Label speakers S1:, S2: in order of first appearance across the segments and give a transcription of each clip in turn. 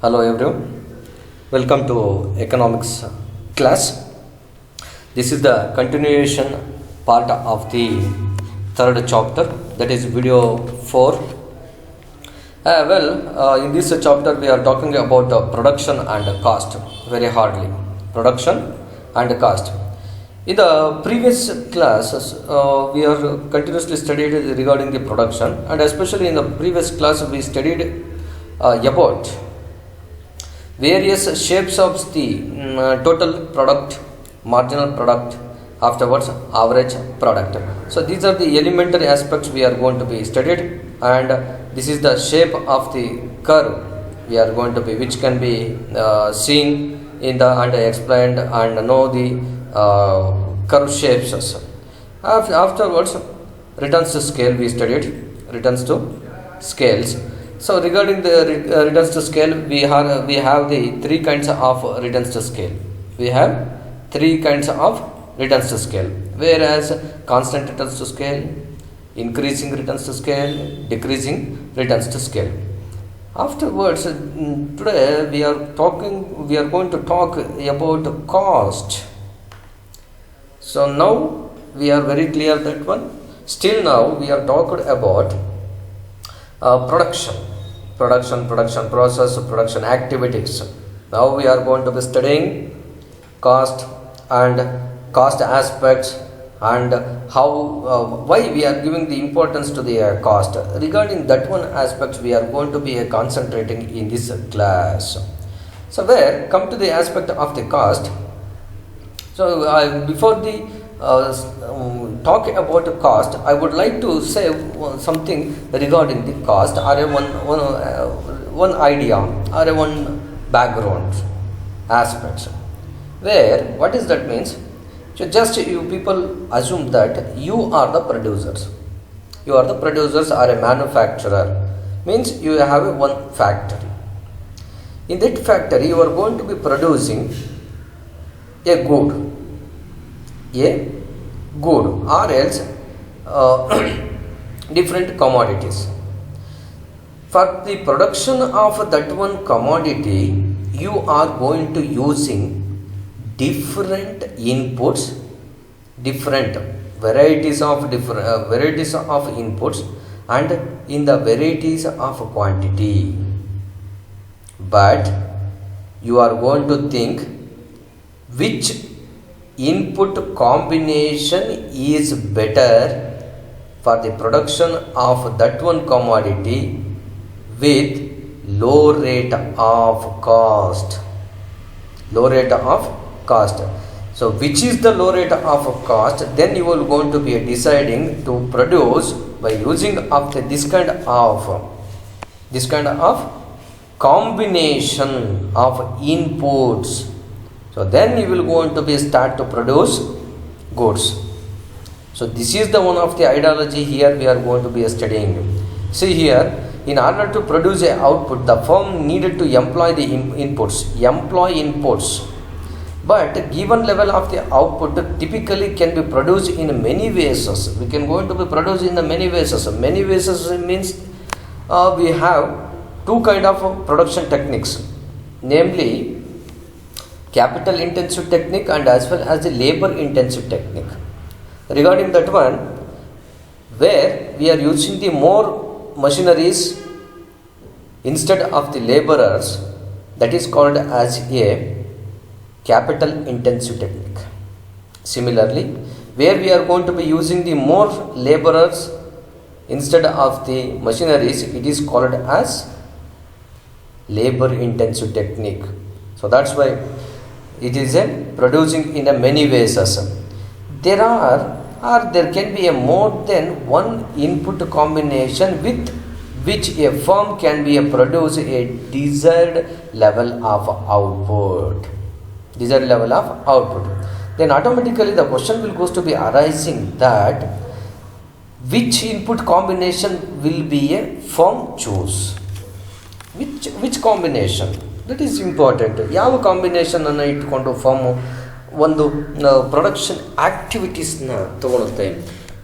S1: Hello everyone, welcome to economics class. This is the continuation part of the third chapter, that is video 4. In this chapter we are talking about production and cost very hardly. Production and cost. In the previous classes, we are continuously studied regarding the production, and especially in the previous class we studied about various shapes of the total product, marginal product, afterwards average product. So these are the elementary aspects we are going to be studied, and this is the shape of the curve we are going to be, which can be seen in the and explained and know the curve shapes. Afterwards, returns to scale we studied, returns to scales. So regarding the returns to scale, we have the three kinds of returns to scale. We have three kinds of returns to scale, whereas constant returns to scale, increasing returns to scale, decreasing returns to scale. Afterwards, today we are going to talk about cost. So now we are very clear that one. Still now we are talking about production process, production activities. Now we are going to be studying cost and cost aspects, and how why we are giving the importance to the cost. Regarding that one aspect, we are going to be concentrating in this class. So where come to the aspect of the cost. So before the talk about cost, I would like to say something regarding the cost, or one idea or one background aspects. Where what is that means? So just you people assume that you are the producers. You are the producers or a manufacturer. Means you have one factory. In that factory, you are going to be producing a good. Or else different commodities. For the production of that one commodity, you are going to using different inputs, different varieties of inputs, and in the varieties of quantity. But you are going to think which input combination is better for the production of that one commodity with low rate of cost. So which is the low rate of cost? Then you are going to be deciding to produce by using of this kind of combination of inputs. So then you will going to be start to produce goods. So this is the one of the ideology here we are going to be studying. See here, in order to produce a output, the firm needed to employ the inputs. But given level of the output typically can be produced in many ways. We can going to be produced in the many ways. Many ways means we have two kind of production techniques, namely capital intensive technique and as well as the labor intensive technique. Regarding that one, where we are using the more machineries instead of the laborers, that is called as a capital intensive technique. Similarly, where we are going to be using the more laborers instead of the machineries, it is called as labor intensive technique. So that's why it is producing in a many ways. There can be a more than one input combination with which a firm can be produce a desired level of output. Then automatically the question will goes to be arising that which input combination will be a firm choose. Which combination? That is important. ಯಾವ combination ಅನ್ನು ಇಟ್ಕೊಂಡು form ಒಂದು production ಆಕ್ಟಿವಿಟೀಸ್ನ ತಗೊಳುತ್ತೆ.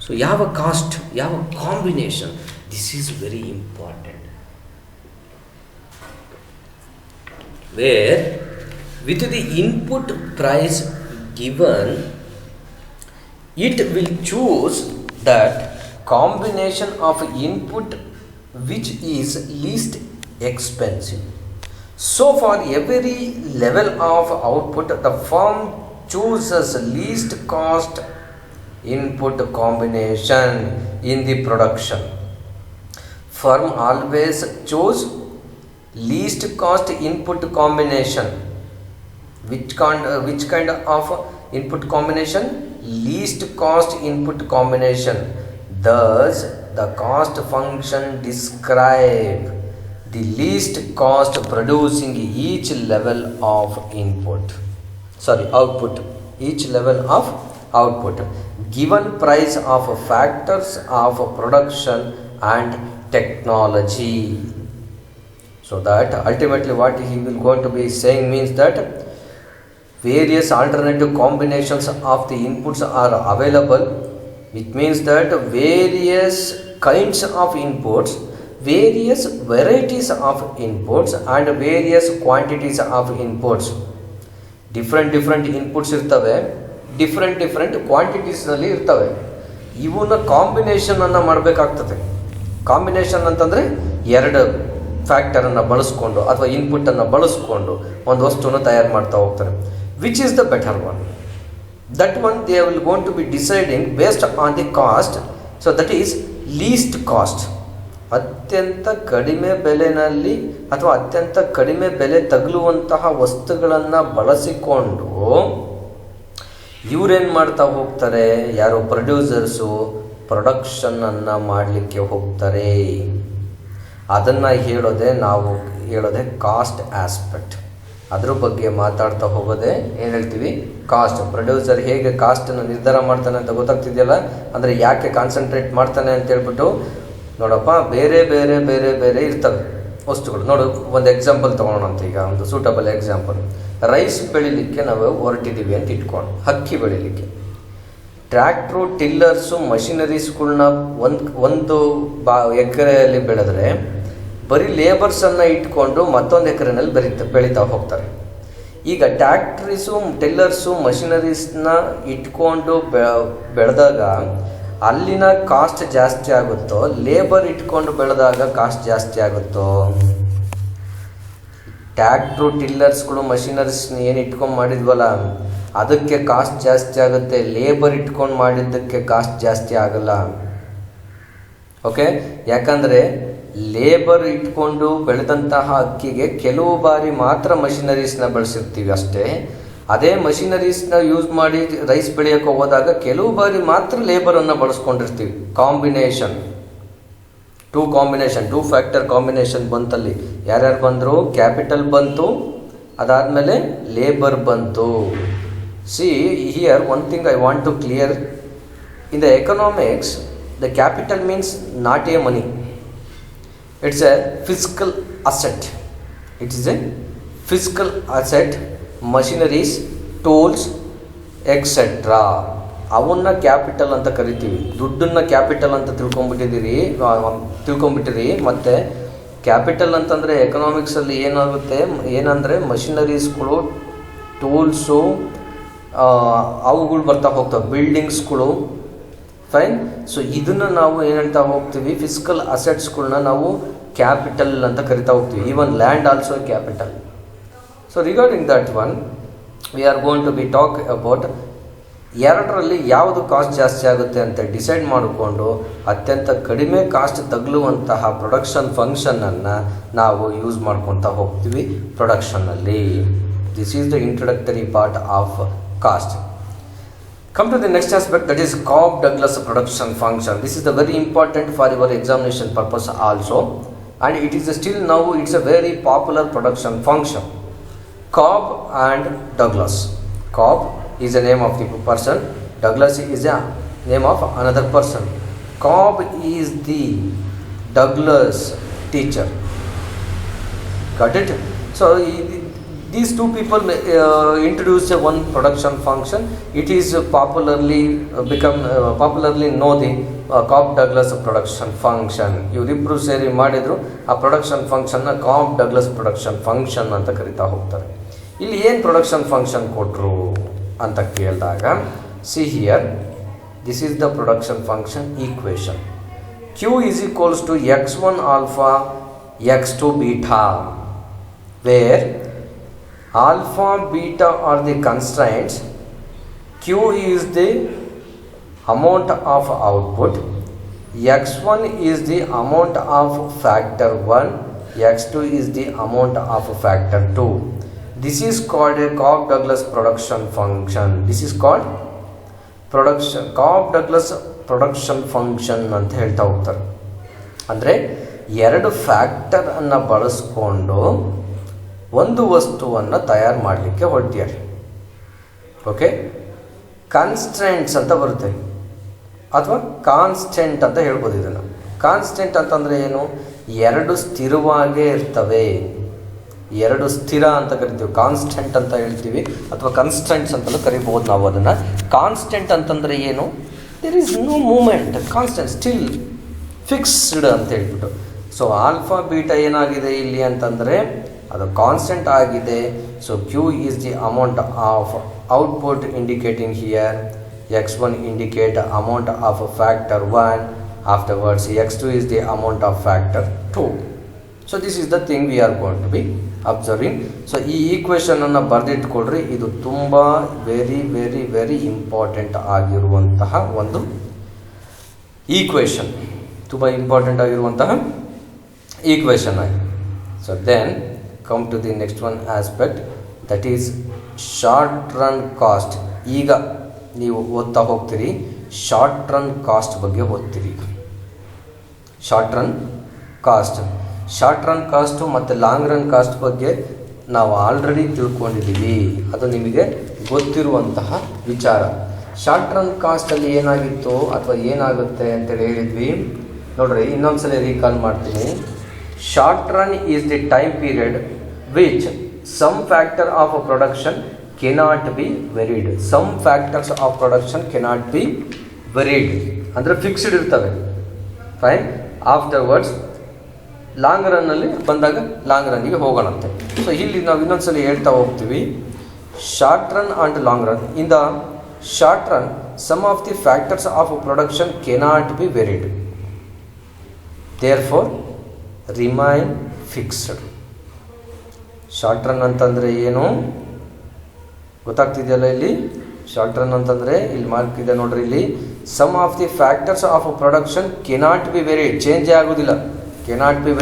S1: So ಯಾವ cost, ಯಾವ combination, this is very important. where with the input price given, it will choose that combination of input which is least expensive. So for every level of output, the firm chooses least cost input combination in the production. Firm always choose least cost input combination. Which kind of input combination? Least cost input combination. Thus the cost function describe the least cost producing each level of output, each level of output, given price of factors of production and technology. So that ultimately what he will going to be saying means that various alternative combinations of the inputs are available, which means that various kinds of inputs, various varieties of inputs and various quantities of inputs, different inputs ಇರ್ತವೆ, different quantities ನಲ್ಲಿ ಇರ್ತವೆ. ಇವನ್ನ combination ಅನ್ನು ಮಾಡಬೇಕಾಗ್ತದೆ. Combination ಅಂತಂದರೆ ಎರಡು ಫ್ಯಾಕ್ಟರನ್ನು ಬಳಸ್ಕೊಂಡು ಅಥವಾ ಇನ್ಪುಟ್ಟನ್ನು ಬಳಸ್ಕೊಂಡು ಒಂದು ವಸ್ತುವನ್ನು ತಯಾರು ಮಾಡ್ತಾ ಹೋಗ್ತಾರೆ. Which is the better one? That one they will gone to be deciding based on the cost. So that is least cost. ಅತ್ಯಂತ ಕಡಿಮೆ ಬೆಲೆನಲ್ಲಿ ಅಥವಾ ಅತ್ಯಂತ ಕಡಿಮೆ ಬೆಲೆ ತಗಲುವಂತಹ ವಸ್ತುಗಳನ್ನು ಬಳಸಿಕೊಂಡು ಇವರೇನು ಮಾಡ್ತಾ ಹೋಗ್ತಾರೆ, ಯಾರೋ ಪ್ರೊಡ್ಯೂಸರ್ಸು ಪ್ರೊಡಕ್ಷನನ್ನು ಮಾಡಲಿಕ್ಕೆ ಹೋಗ್ತಾರೆ. ಅದನ್ನು ಹೇಳೋದೇ ಕಾಸ್ಟ್ ಆಸ್ಪೆಕ್ಟ್. ಅದ್ರ ಬಗ್ಗೆ ಮಾತಾಡ್ತಾ ಹೋಗೋದೇ ಏನು ಹೇಳ್ತೀವಿ, ಕಾಸ್ಟ್. ಪ್ರೊಡ್ಯೂಸರ್ ಹೇಗೆ ಕಾಸ್ಟನ್ನು ನಿರ್ಧಾರ ಮಾಡ್ತಾನೆ ಅಂತ ಗೊತ್ತಾಗ್ತಿದೆಯಲ್ಲ, ಅಂದರೆ ಯಾಕೆ ಕಾನ್ಸಂಟ್ರೇಟ್ ಮಾಡ್ತಾನೆ ಅಂತ ಹೇಳ್ಬಿಟ್ಟು. ನೋಡಪ್ಪ, ಬೇರೆ ಬೇರೆ ಬೇರೆ ಬೇರೆ ಇರ್ತವೆ ವಸ್ತುಗಳು. ನೋಡು, ಒಂದು ಎಕ್ಸಾಂಪಲ್ ತೊಗೊಳೋಣಂತ. ಈಗ ಒಂದು ಸೂಟಬಲ್ ಎಕ್ಸಾಂಪಲ್, ರೈಸ್ ಬೆಳಿಲಿಕ್ಕೆ ನಾವು ಹೊರಟಿದ್ದೀವಿ ಅಂತ ಇಟ್ಕೊಂಡು, ಅಕ್ಕಿ ಬೆಳಿಲಿಕ್ಕೆ ಟ್ರ್ಯಾಕ್ಟ್ರು, ಟಿಲ್ಲರ್ಸು, ಮಷಿನರೀಸ್ಗಳನ್ನ ಒಂದು ಎಕರೆಯಲ್ಲಿ ಬೆಳೆದ್ರೆ ಬರೀ ಲೇಬರ್ಸನ್ನು ಇಟ್ಕೊಂಡು ಮತ್ತೊಂದು ಎಕರೆನಲ್ಲಿ ಬೆಳೀತಾ ಹೋಗ್ತಾರೆ. ಈಗ ಟ್ರ್ಯಾಕ್ಟ್ರೀಸು, ಟಿಲ್ಲರ್ಸು, ಮಷಿನರೀಸ್ನ ಇಟ್ಕೊಂಡು ಬೆಳೆದಾಗ ಅಲ್ಲಿನ ಕಾಸ್ಟ್ ಜಾಸ್ತಿ ಆಗುತ್ತೋ, ಲೇಬರ್ ಇಟ್ಕೊಂಡು ಬೆಳೆದಾಗ ಕಾಸ್ಟ್ ಜಾಸ್ತಿ ಆಗುತ್ತೋ? ಟ್ರ್ಯಾಕ್ಟ್ರು, ಟಿಲ್ಲರ್ಸ್ಗಳು, ಮಷಿನರೀಸ್ ಏನು ಇಟ್ಕೊಂಡು ಮಾಡಿದ್ವಲ್ಲ ಅದಕ್ಕೆ ಕಾಸ್ಟ್ ಜಾಸ್ತಿ ಆಗುತ್ತೆ. ಲೇಬರ್ ಇಟ್ಕೊಂಡು ಮಾಡಿದ್ದಕ್ಕೆ ಕಾಸ್ಟ್ ಜಾಸ್ತಿ ಆಗಲ್ಲ. ಓಕೆ, ಯಾಕಂದರೆ ಲೇಬರ್ ಇಟ್ಕೊಂಡು ಬೆಳೆದಂತಹ ಅಕ್ಕಿಗೆ ಕೆಲವು ಬಾರಿ ಮಾತ್ರ ಮಷಿನರೀಸ್ನ ಬಳಸಿರ್ತೀವಿ ಅಷ್ಟೇ. ಅದೇ ಮಷಿನರೀಸ್ನ ಯೂಸ್ ಮಾಡಿ ರೈಸ್ ಬೆಳೆಯೋಕ್ಕೆ ಹೋದಾಗ ಕೆಲವು ಬಾರಿ ಮಾತ್ರ ಲೇಬರನ್ನು ಬಳಸ್ಕೊಂಡಿರ್ತೀವಿ. ಕಾಂಬಿನೇಷನ್, ಟೂ ಫ್ಯಾಕ್ಟರ್ ಕಾಂಬಿನೇಷನ್ ಬಂತಲ್ಲಿ. ಯಾರ್ಯಾರು ಬಂದರು? ಕ್ಯಾಪಿಟಲ್ ಬಂತು, ಅದಾದಮೇಲೆ ಲೇಬರ್ ಬಂತು. See here one thing I want to clear. In the economics, the capital means not a money. It's a physical asset. It is a physical asset, machineries, tools, etc. ಅವನ್ನ capital ಅಂತ ಕರಿತೀವಿ. ದುಡ್ಡನ್ನ capital ಅಂತ ತಿಳ್ಕೊಂಬಿಟ್ಟಿರಿ. ಮತ್ತು capital ಅಂತಂದರೆ ಎಕನಾಮಿಕ್ಸಲ್ಲಿ ಏನಂದರೆ ಮಷಿನರೀಸ್ಗಳು, tools, ಅವುಗಳು ಬರ್ತಾ ಹೋಗ್ತವೆ, ಬಿಲ್ಡಿಂಗ್ಸ್ಗಳು. ಫೈನ್. ಸೊ ಇದನ್ನು ನಾವು ಏನು ಹೇಳ್ತಾ ಹೋಗ್ತೀವಿ, ಫಿಸಿಕಲ್ ಅಸೆಟ್ಸ್ಗಳನ್ನ ನಾವು ಕ್ಯಾಪಿಟಲ್ ಅಂತ ಕರಿತಾ ಹೋಗ್ತೀವಿ. Even land also capital. So regarding that one we are going to be talk about ಎರಡರಲ್ಲಿ ಯಾವುದು ಕಾಸ್ಟ್ ಜಾಸ್ತಿ ಆಗುತ್ತೆ ಅಂತ ಡಿಸೈಡ್ ಮಾಡಿಕೊಂಡು ಅತ್ಯಂತ ಕಡಿಮೆ ಕಾಸ್ಟ್ ತಗಲುವಂತಹ ಪ್ರೊಡಕ್ಷನ್ ಫಂಕ್ಷನನ್ನು ನಾವು ಯೂಸ್ ಮಾಡ್ಕೊತಾ ಹೋಗ್ತೀವಿ ಪ್ರೊಡಕ್ಷನ್ನಲ್ಲಿ. This is the introductory part of cost. Come to the next aspect, that is Cobb-Douglas production function. This is the very important for your examination purpose also, and it is still now it's a very popular production function. Cobb and Douglas. Cobb is the name of the person, Douglas is the name of another person. Cobb is the Douglas teacher. Got it? So these two people introduced one production function. It is popularly popularly know the Cobb-Douglas production function. ಇವರಿಬ್ಬರು ಸೇರಿ ಮಾಡಿದ್ರು ಆ production ಫಂಕ್ಷನ್ನ ಕಾಬ್-ಡಗ್ಲಸ್ production function ಅಂತ ಕರಿತಾ ಹೋಗ್ತಾರೆ. ಇಲ್ಲಿ ಏನು ಪ್ರೊಡಕ್ಷನ್ ಫಂಕ್ಷನ್ ಕೊಟ್ಟರು ಅಂತ ಕೇಳಿದಾಗ, see here, this is the production function equation. Q is equals to x1 alpha x2 beta, where alpha beta are the constraints, Q is the amount of output, x1 is the amount of factor 1, x2 is the amount of factor 2. This is called a Cobb-Douglas production function. This is called Cobb-Douglas production function ಅಂತ ಹೇಳ್ತಾ ಹೋಗ್ತಾರೆ. ಅಂದರೆ ಎರಡು factor ಅನ್ನು ಬಳಸ್ಕೊಂಡು ಒಂದು ವಸ್ತುವನ್ನು ತಯಾರು ಮಾಡಲಿಕ್ಕೆ ಹೊರಟಿದ್ದಾರೆ. ಓಕೆ, ಕಾನ್ಸ್ಟೆಂಟ್ಸ್ ಅಂತ ಬರುತ್ತೆ ಅಥವಾ ಕಾನ್ಸ್ಟೆಂಟ್ ಅಂತ ಹೇಳ್ಬೋದು. ಇದನ್ನು ಕಾನ್ಸ್ಟೆಂಟ್ ಅಂತಂದರೆ ಏನು? ಎರಡು ಸ್ಥಿರವಾಗೇ ಇರ್ತವೆ, ಎರಡು ಸ್ಥಿರ ಅಂತ ಕರಿತೀವಿ, ಕಾನ್ಸ್ಟೆಂಟ್ ಅಂತ ಹೇಳ್ತೀವಿ, ಅಥವಾ ಕನ್ಸ್ಟೆಂಟ್ಸ್ ಅಂತಲೂ ಕರಿಬೋದು ನಾವು ಅದನ್ನು. ಕಾನ್ಸ್ಟೆಂಟ್ ಅಂತಂದರೆ ಏನು? There is no movement, constant, still fixed ಅಂತ ಹೇಳ್ಬಿಟ್ಟು. ಸೊ ಆಲ್ಫಾ ಬೀಟಾ ಏನಾಗಿದೆ ಇಲ್ಲಿ ಅಂತಂದರೆ ಅದು ಕಾನ್ಸ್ಟೆಂಟ್ ಆಗಿದೆ. So Q is the amount of output indicating here, x1 indicate amount of factor 1, afterwards x2 is the amount of factor 2. So this is the thing we are going to be observing. So ಈ equation ಅನ್ನು ಬರೆದಿಟ್ಕೊಳ್ರಿ, ಇದು ತುಂಬ very very very important ಆಗಿರುವಂತಹ ಒಂದು equation, ತುಂಬ important ಆಗಿರುವಂತಹ equation ಆಗಿ. So then come to the next one aspect, that is short run cost. ಈಗ ನೀವು ಓದ್ತಾ ಹೋಗ್ತೀರಿ, ಶಾರ್ಟ್ ರನ್ ಕಾಸ್ಟ್ ಬಗ್ಗೆ ಓದ್ತೀರಿ. ಶಾರ್ಟ್ ರನ್ ಕಾಸ್ಟು ಮತ್ತು ಲಾಂಗ್ ರನ್ ಕಾಸ್ಟ್ ಬಗ್ಗೆ ನಾವು ಆಲ್ರೆಡಿ ತಿಳ್ಕೊಂಡಿದ್ದೀವಿ, ಅದು ನಿಮಗೆ ಗೊತ್ತಿರುವಂತಹ ವಿಚಾರ. ಶಾರ್ಟ್ ರನ್ ಕಾಸ್ಟಲ್ಲಿ ಏನಾಗಿತ್ತು ಅಥವಾ ಏನಾಗುತ್ತೆ ಅಂತೇಳಿ ಹೇಳಿದ್ವಿ ನೋಡ್ರಿ. ಇನ್ನೊಂದ್ಸಲ ರೀಕಾಲ್ ಮಾಡ್ತೀನಿ. Short run is the time period which some factor of production cannot be varied. Some factors of production cannot be varied ಅಂದರೆ ಫಿಕ್ಸ್ಡ್ ಇರ್ತವೆ. ಫೈನ್. ಆಫ್ಟರ್ವರ್ಡ್ಸ್ ಲಾಂಗ್ ರನ್ನಲ್ಲಿ ಬಂದಾಗ ಲಾಂಗ್ ರನ್ನಿಗೆ ಹೋಗೋಣಂತೆ. ಸೊ ಇಲ್ಲಿ ನಾವು ಇನ್ನೊಂದ್ಸಲ ಹೇಳ್ತಾ ಹೋಗ್ತೀವಿ, short run and long run. In the short run some of the factors of production cannot be varied, therefore remain fixed. Short run ಅಂತಂದರೆ ಏನು ಗೊತ್ತಾಗ್ತಿದೆಯಲ್ಲ ಇಲ್ಲಿ? ಶಾರ್ಟ್ ರನ್ ಅಂತಂದರೆ ಇಲ್ಲಿ ಮಾರ್ಕ್ ಇದೆ ನೋಡ್ರಿ, ಇಲ್ಲಿ some of the factors of production cannot be varied, ಚೇಂಜೇ ಆಗೋದಿಲ್ಲ, cannot be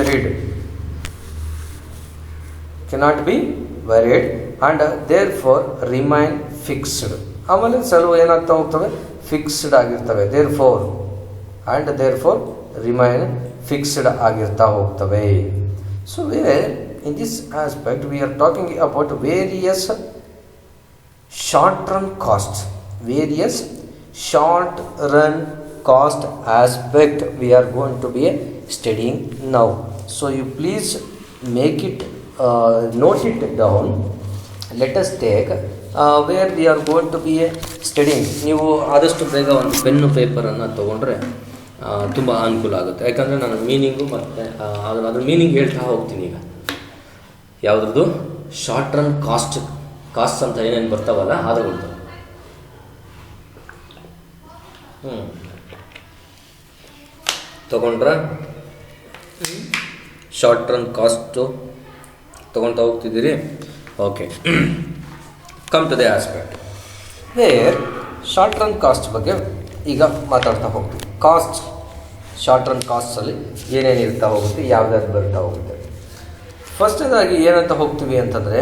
S1: varied and therefore remain fixed. ಆಮೇಲೆ ಕೆಲವು ಏನಾಗ್ತಾ ಹೋಗ್ತವೆ, ಫಿಕ್ಸ್ಡ್ ಆಗಿರ್ತವೆ, ದೇರ್ ಫೋರ್ ರಿಮೈನ್ ಫಿಕ್ಸ್ಡ್ ಆಗಿರ್ತಾ ಹೋಗ್ತವೆ. So in this aspect we are talking about various short run costs, various short run cost aspect we are going to be studying now. So you please make it note it down. Let us take where we are going to be studying. ನೀವು ಆದಷ್ಟು ಬೇಗ ಒಂದು pen ಪೇಪರನ್ನು ತೊಗೊಂಡ್ರೆ ತುಂಬ ಅನುಕೂಲ ಆಗುತ್ತೆ. ಯಾಕಂದರೆ ನಾನು ಮೀನಿಂಗು ಮತ್ತು ಅದ್ರ ಮೀನಿಂಗ್ ಹೇಳ್ತಾ ಹೋಗ್ತೀನಿ. ಈಗ ಯಾವುದ್ರದ್ದು ಶಾರ್ಟ್ ರನ್ ಕಾಸ್ಟ್ ಅಂತ ಏನೇನು ಬರ್ತಾವಲ್ಲ ಅದರದ್ದು. ತಗೊಂಡ್ರೆ ಶಾರ್ಟ್ ರನ್ ಕಾಸ್ಟು ತೊಗೊಳ್ತಾ ಹೋಗ್ತಿದ್ದೀರಿ. Okay, come to the aspect where short run cost ಬಗ್ಗೆ ಈಗ ಮಾತಾಡ್ತಾ ಹೋಗ್ತೀವಿ. ಕಾಸ್ಟ್, ಶಾರ್ಟ್ ರನ್ ಕಾಸ್ಟಲ್ಲಿ ಏನೇನು ಇರ್ತಾ ಹೋಗುತ್ತೆ, ಯಾವ್ದಾದ್ರು ಬರ್ತಾ ಹೋಗುತ್ತೆ. ಫಸ್ಟನೇದಾಗಿ ಏನಂತ ಹೋಗ್ತೀವಿ ಅಂತಂದರೆ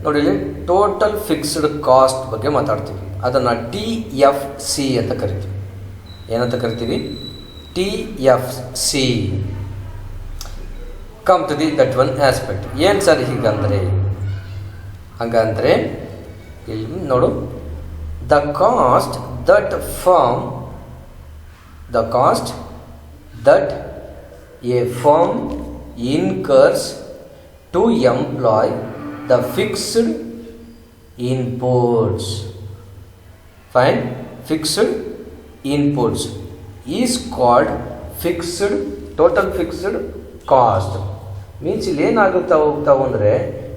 S1: ನೋಡಿ, ಇಲ್ಲಿ ಟೋಟಲ್ ಫಿಕ್ಸ್ಡ್ ಕಾಸ್ಟ್ ಬಗ್ಗೆ ಮಾತಾಡ್ತೀವಿ. ಅದನ್ನು TFC ಅಂತ ಕರಿತೀವಿ. ಏನಂತ ಕರಿತೀವಿ? TFC. Come to that one aspect. ಏನು ಸರ್ ಹೀಗಂದರೆ? ಹಾಗಂದರೆ ಇಲ್ಲಿ ನೋಡು, the cost that a firm incurs to employ the fixed inputs. Fine. Fixed inputs is called fixed total fixed cost. Means ಇಲ್ಲಿ ಏನಾಗುತ್ತಾ ಹೋಗ್ತಾವು ಅಂದರೆ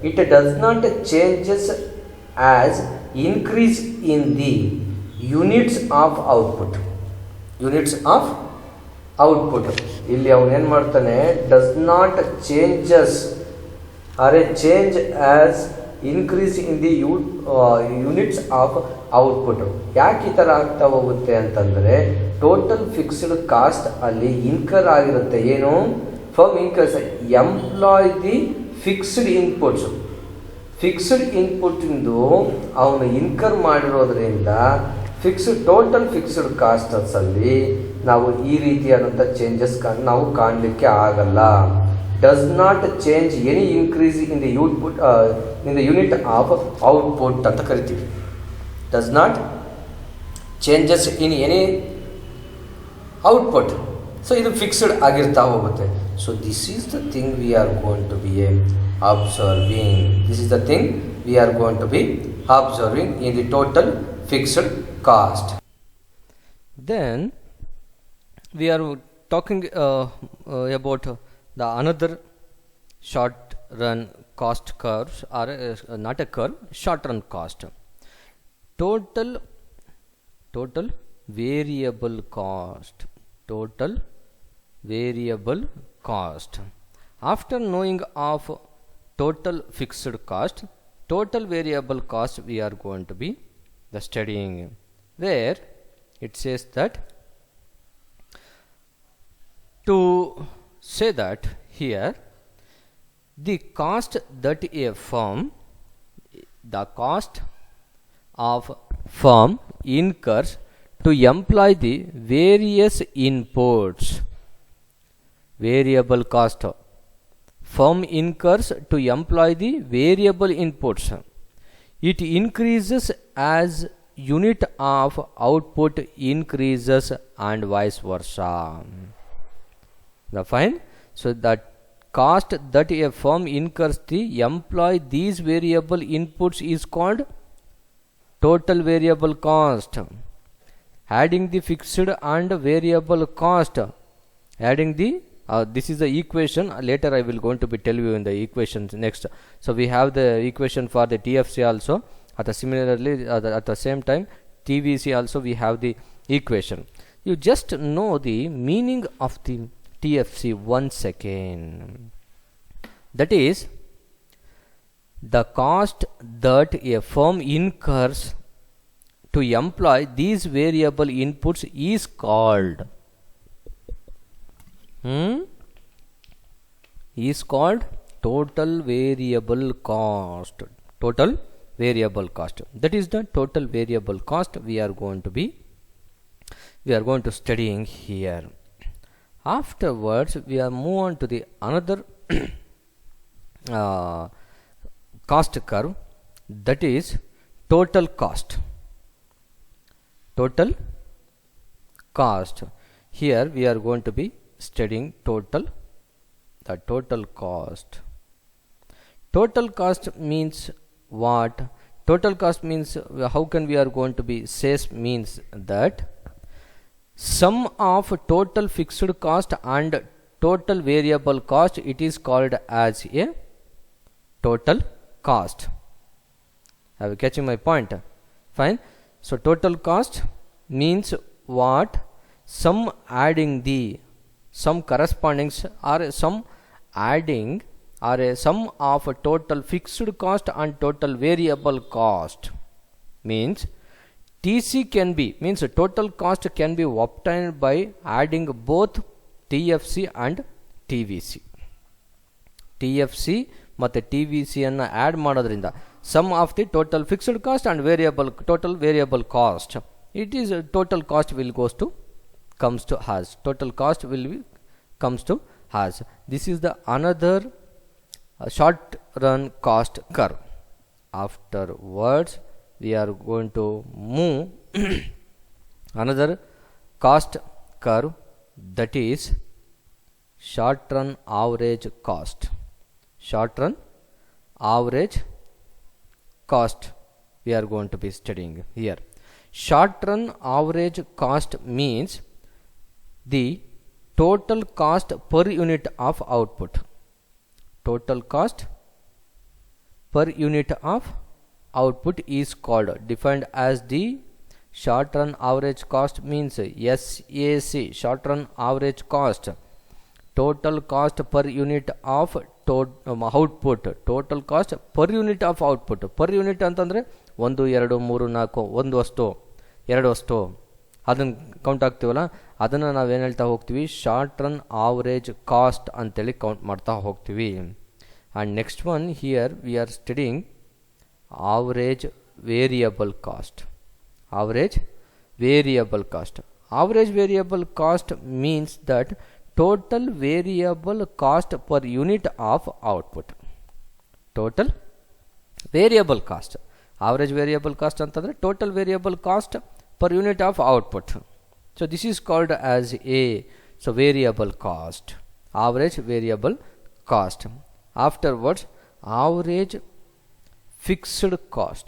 S1: it does not changes as increase in the units of output. Units of output. ಇಲ್ಲಿ ಅವನು ಏನು ಮಾಡ್ತಾನೆ, does not changes or a change as increase in the units of output. ಯಾಕೆ ಈ ಥರ ಆಗ್ತಾ ಹೋಗುತ್ತೆ ಅಂತಂದರೆ ಟೋಟಲ್ ಫಿಕ್ಸ್ಡ್ ಕಾಸ್ಟ್ ಅಲ್ಲಿ ಇನ್ಕರ್ ಆಗಿರುತ್ತೆ. ಏನು? Firm incurs employ the fixed inputs. Fixed ಇನ್ಪುಟ್ಟಿಂದು ಅವನು ಇನ್ಕರ್ ಮಾಡಿರೋದ್ರಿಂದ ಟೋಟಲ್ ಫಿಕ್ಸ್ಡ್ ಕಾಸ್ಟಲ್ಲಿ ನಾವು ಈ ರೀತಿಯಾದಂಥ ಚೇಂಜಸ್ ನಾವು ಕಾಣಲಿಕ್ಕೆ ಆಗಲ್ಲ. Does not change any increase in the in the unit of output ಅಂತ ಕರಿತೀವಿ. Does not changes in any output. So ಇದು ಫಿಕ್ಸ್ಡ್ ಆಗಿರ್ತಾ ಹೋಗುತ್ತೆ. So this is the thing we are going to be observing. This is the thing we are going to be observing in the total fixed cost. Then we are talking about the another short run cost curves, or not a curve, short run cost. Total variable cost. Total variable cost. After knowing of total fixed cost, total variable cost we are going to be the studying, where it says that to say that here the cost that a firm, the cost of firm incurs to employ the various inputs. Variable cost. Firm incurs to employ the variable inputs. It increases as unit of output increases and vice versa. The fine. So that cost that a firm incurs to employ these variable inputs is called total variable cost. Adding the fixed and variable cost, adding the this is the equation. Later I will going to be tell you in the equations next. So we have the equation for the TFC also. Similarly at the same time TVC also we have the equation. You just know the meaning of the TFC 1 second. That is, the cost that a firm incurs to employ these variable inputs is called total variable cost. Total variable cost. That is the total variable cost we are going to studying here. Afterwards we are move on to the another cost curve, that is total cost. Total cost. Here we are going to be studying the total cost. Total cost means what? Total cost means how can we are going to be says means that sum of total fixed cost and total variable cost, it is called as a total cost. Are you catching my point? Fine. So total cost means what? Some adding the some corresponding or some adding or a sum of a total fixed cost and total variable cost. Means TC can be, means total cost can be obtained by adding both TFC and TVC. TFC ಮತ್ತು TVC ಅನ್ನು add ಮಾಡೋದ್ರಿಂದ sum of the total fixed cost and total variable cost, it is total cost will goes to comes to has. Total cost will be comes to has. This is the another short run cost curve. Afterwards we are going to move another cost curve, that is short run average cost. Short run average cost we are going to be studying here. Short run average cost means the total cost per unit of output. Total cost per unit of output is called, defined as the short run average cost means SAC, short run average cost, total cost per unit of output, total cost per unit of output. Per unit ಅಂತಂದರೆ 1 2 3 4 ಒಂದು ಅಷ್ಟು ಎರಡು ಅಷ್ಟು ಅದನ್ನು count ಆಗ್ತೀವಲ್ಲ, ಅದನ್ನು ನಾವೇನು ಹೇಳ್ತಾ ಹೋಗ್ತೀವಿ, ಶಾರ್ಟ್ ರನ್ ಆವರೇಜ್ ಕಾಸ್ಟ್ ಅಂತೇಳಿ ಕೌಂಟ್ ಮಾಡ್ತಾ ಹೋಗ್ತೀವಿ. And next one here we are studying average variable cost. Average variable cost. Average variable cost means that total variable cost per unit of output. Total variable cost. Average variable cost ಅಂತಂದರೆ total variable cost per unit of output. So this is called as a variable cost. Average variable cost. Afterwards, average fixed cost.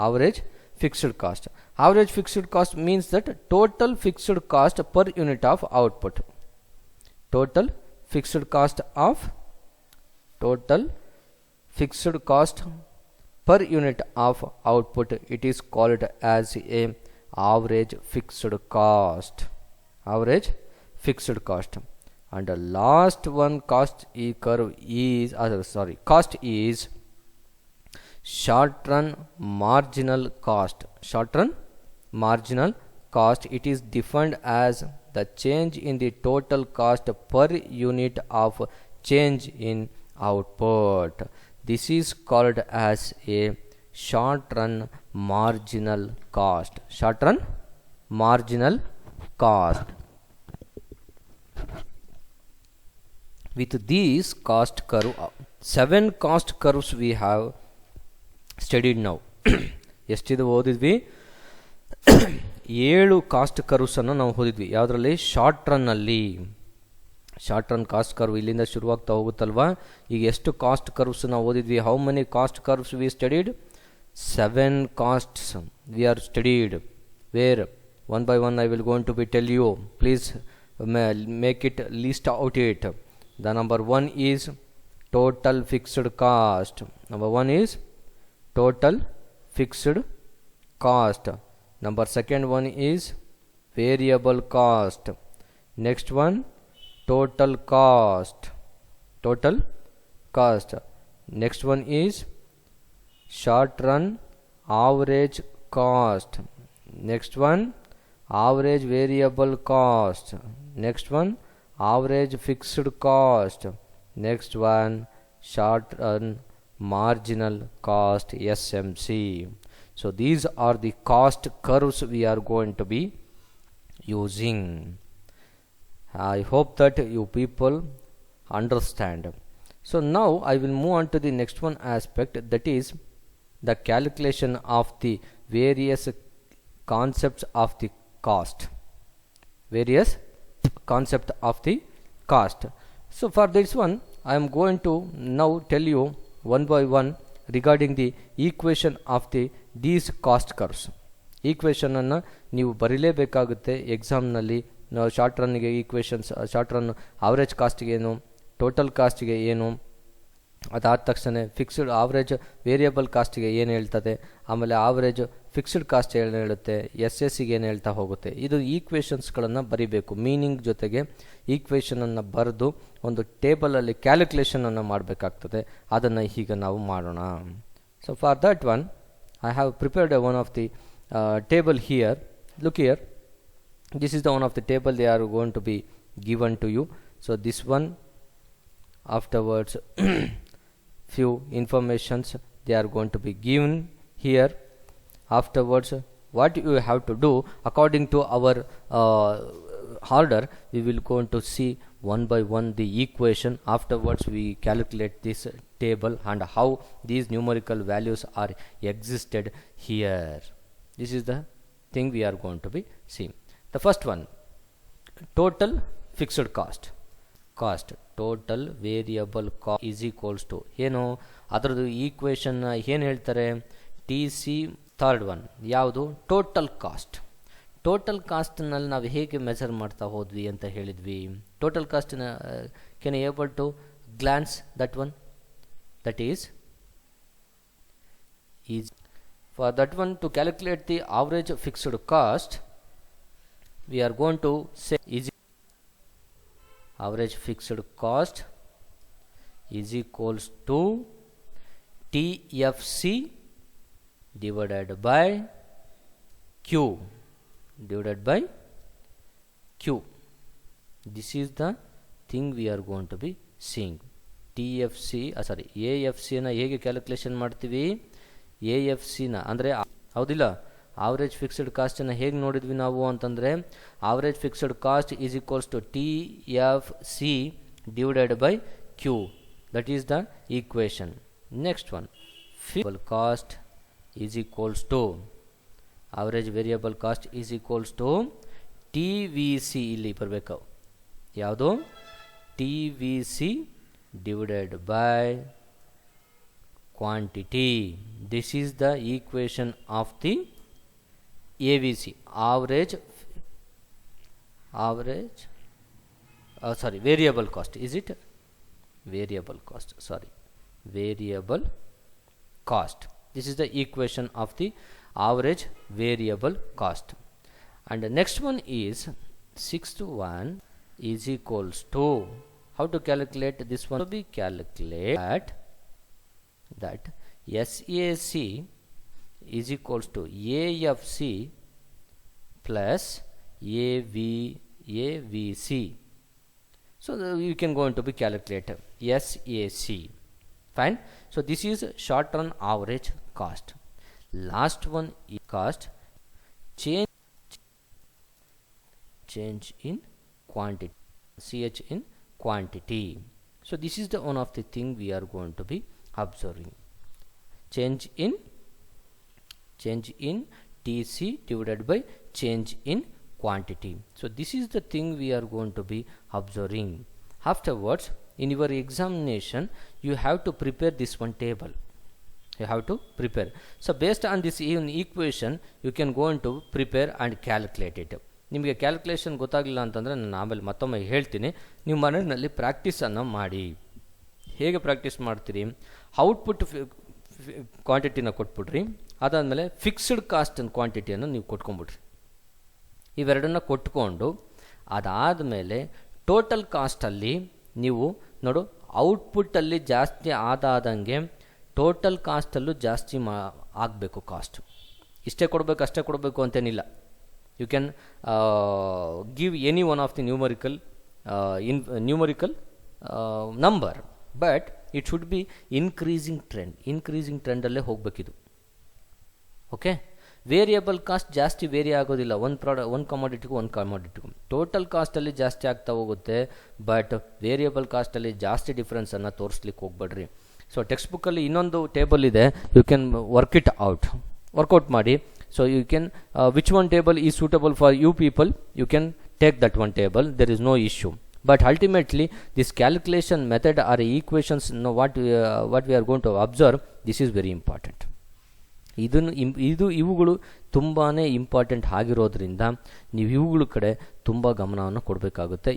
S1: Average fixed cost. Average fixed cost means that total fixed cost per unit of output. Total fixed cost per unit of output, it is called as a average fixed cost. Average fixed cost. And the last one cost is short run marginal cost. Short run marginal cost, it is defined as the change in the total cost per unit of change in output. This is called as a short run marginal cost. Short run marginal cost. With these cost curve, 7 cost curves we have studied now. ಎಷ್ಟಿದು ಓದಿದ್ವಿ, 7 cost ಕರ್ವ್ಸನ್ನು ನಾವು ಓದಿದ್ವಿ. ಯಾವುದರಲ್ಲಿ? Short ರನ್ನಲ್ಲಿ. Short run cost curve ಇಲ್ಲಿಂದ ಶುರುವಾಗ್ತಾ ಹೋಗುತ್ತಲ್ವಾ. ಈಗ ಎಷ್ಟು ಕಾಸ್ಟ್ ಕರ್ವ್ಸ್ ನಾವು ಓದಿದ್ವಿ? How many cost curves we studied? 7 costs we are studied. Where one by one I will going to be tell you. Please make it list out it. The number 1 is total fixed cost. Number 1 is total fixed cost. Number second one is variable cost. Next one, total cost. Total cost. Next one is short run average cost. Next one, average variable cost. Next one, average fixed cost. Next one, short run marginal cost, SMC. So these are the cost curves we are going to be using. I hope that you people understand. So now I will move on to the next one aspect, that is the calculation of the various concepts of the cost. Various concept of the cost. So for this one I am going to now tell you one by one regarding the equation of these cost curves. Equation ಅನ್ನು ನೀವು ಬರೀಲೇಬೇಕಾಗುತ್ತೆ ಎಕ್ಸಾಮ್ನಲ್ಲಿ. ನಾವು short ರನ್ನಿಗೆ equations, short run average ಕಾಸ್ಟಿಗೆ ಏನು, total ಕಾಸ್ಟಿಗೆ ಏನು, ಅದಾದ ತಕ್ಷಣ ಫಿಕ್ಸ್ಡ್ ಆವ್ರೇಜ್ ವೇರಿಯಬಲ್ ಕಾಸ್ಟಿಗೆ ಏನು ಹೇಳ್ತದೆ, ಆಮೇಲೆ ಆವ್ರೇಜ್ ಫಿಕ್ಸ್ಡ್ ಕಾಸ್ಟ್ ಏನು ಹೇಳುತ್ತೆ, SSಗೆ ಏನು ಹೇಳ್ತಾ ಹೋಗುತ್ತೆ. ಇದು ಈಕ್ವೇಷನ್ಸ್ಗಳನ್ನು ಬರಿಬೇಕು. ಮೀನಿಂಗ್ ಜೊತೆಗೆ ಈಕ್ವೇಷನನ್ನು ಬರೆದು ಒಂದು ಟೇಬಲಲ್ಲಿ ಕ್ಯಾಲ್ಕುಲೇಷನನ್ನು ಮಾಡಬೇಕಾಗ್ತದೆ. ಅದನ್ನು ಈಗ ನಾವು ಮಾಡೋಣ. So for that one I have prepared one of the table here. Look here, this is the one of the table they are going to be given to you. So this one, afterwards few informations they are going to be given here. Afterwards what you have to do according to our order, we will going to see one by one the equation. Afterwards we calculate this table and how these numerical values are existed here. This is the thing we are going to be seeing. The first one, total fixed cost.
S2: Cost, total variable cost is equals to ಏನು, ಅದರದ್ದು equation ಏನು ಹೇಳ್ತಾರೆ, T C third one ಯಾವುದು, total cost. Total ಕಾಸ್ಟ್ನಲ್ಲಿ ನಾವು ಹೇಗೆ measure ಮಾಡ್ತಾ ಹೋದ್ವಿ ಅಂತ ಹೇಳಿದ್ವಿ. ಟೋಟಲ್ ಕಾಸ್ಟ್ನ can able to glance that one, that is for that one to calculate the average fixed cost, we are going to say is average fixed cost is equals to TFC divided by Q divided by Q. This is the thing we are going to be seeing. TFC AFCನ ಹೇಗೆ calculation ಮಾಡ್ತೀವಿ, AFCನ ಅಂದರೆ ಹೌದಿಲ್ಲ, average fixed ಕಾಸ್ಟನ್ನು ಹೇಗೆ ನೋಡಿದ್ವಿ ನಾವು ಅಂತಂದರೆ, average fixed cost is equals to TFC divided by Q, that is the equation. Next one, variable cost is equals to average variable cost is equals to TVC, ಇಲ್ಲಿ ಬರಬೇಕು ಯಾವುದು, TVC divided by quantity. This is the equation of the AVC, variable cost. Is it variable cost? Sorry, variable cost. This is the equation of the average variable cost. And the next one is 6:1 is equals to, how to calculate this one, to be calculate that SAC is equals to AFC plus AVC. So you can go into be calculator SAC. Fine. So this is short run average cost. Last one is cost change in quantity, CH in quantity. So this is the one of the thing we are going to be observing. Change in TC divided by change in quantity. So this is the thing we are going to be observing. Afterwards, in your examination, you have to prepare this one table. You have to prepare. So based on this equation, you can go into prepare and calculate it. ನಿಮಗೆ calculation ಗೊತ್ತಾಗಲಿಲ್ಲ ಅಂತಂದರೆ ನಾನು ಆಮೇಲೆ ಮತ್ತೊಮ್ಮೆ ಹೇಳ್ತೀನಿ. ನೀವು ಮನೆಯಲ್ಲಿ ಪ್ರಾಕ್ಟೀಸನ್ನು ಮಾಡಿ. ಹೇಗೆ ಪ್ರಾಕ್ಟೀಸ್ ಮಾಡ್ತೀರಿ, ಔಟ್ಪುಟ್ ಕ್ವಾಂಟಿಟಿನ ಕೊಟ್ಬಿಡ್ರಿ, ಅದಾದಮೇಲೆ ಫಿಕ್ಸ್ಡ್ ಕಾಸ್ಟ್ ಕ್ವಾಂಟಿಟಿಯನ್ನು ನೀವು ಕೊಟ್ಕೊಂಬಿಡ್ರಿ. ಇವೆರಡನ್ನ ಕೊಟ್ಕೊಂಡು ಅದಾದಮೇಲೆ ಟೋಟಲ್ ಕಾಸ್ಟಲ್ಲಿ ನೀವು ನೋಡು, ಔಟ್ಪುಟ್ಟಲ್ಲಿ ಜಾಸ್ತಿ ಆದಂಗೆ ಟೋಟಲ್ ಕಾಸ್ಟಲ್ಲೂ ಜಾಸ್ತಿ ಆಗಬೇಕು ಕಾಸ್ಟ್. ಇಷ್ಟೇ ಕೊಡಬೇಕು ಅಷ್ಟೇ ಕೊಡಬೇಕು ಅಂತೇನಿಲ್ಲ. You can give any one of the numerical number, but it should be increasing trend ಅಲ್ಲೇ ಹೋಗಬೇಕಿದು. ಓಕೆ, ವೇರಿಯಬಲ್ ಕಾಸ್ಟ್ ಜಾಸ್ತಿ ವೇರಿ ಆಗೋದಿಲ್ಲ ಒಂದು ಕಮಾಡಿಟಿಗೂ ಒಂದು ಕಮಾಡಿಟಿಗೂ. ಟೋಟಲ್ ಕಾಸ್ಟಲ್ಲಿ ಜಾಸ್ತಿ ಆಗ್ತಾ ಹೋಗುತ್ತೆ, ಬಟ್ ವೇರಿಯಬಲ್ ಕಾಸ್ಟಲ್ಲಿ ಜಾಸ್ತಿ ಡಿಫ್ರೆನ್ಸನ್ನು ತೋರಿಸ್ಲಿಕ್ಕೆ ಹೋಗ್ಬೇಡ್ರಿ. ಸೊ ಟೆಕ್ಸ್ಟ್ ಬುಕ್ಕಲ್ಲಿ ಇನ್ನೊಂದು ಟೇಬಲ್ ಇದೆ, ಯು ಕ್ಯಾನ್ ವರ್ಕೌಟ್ ಮಾಡಿ. So you can which one table is suitable for you people, you can take that one table, there is no issue. But ultimately this calculation method or equations, what we are going to observe, this is very important. ಇವುಗಳು ತುಂಬಾ important ಆಗಿರೋದ್ರಿಂದ ನೀವು ಇವುಗಳ ಕಡೆ ತುಂಬ ಗಮನವನ್ನು ಕೊಡಬೇಕಾಗುತ್ತೆ.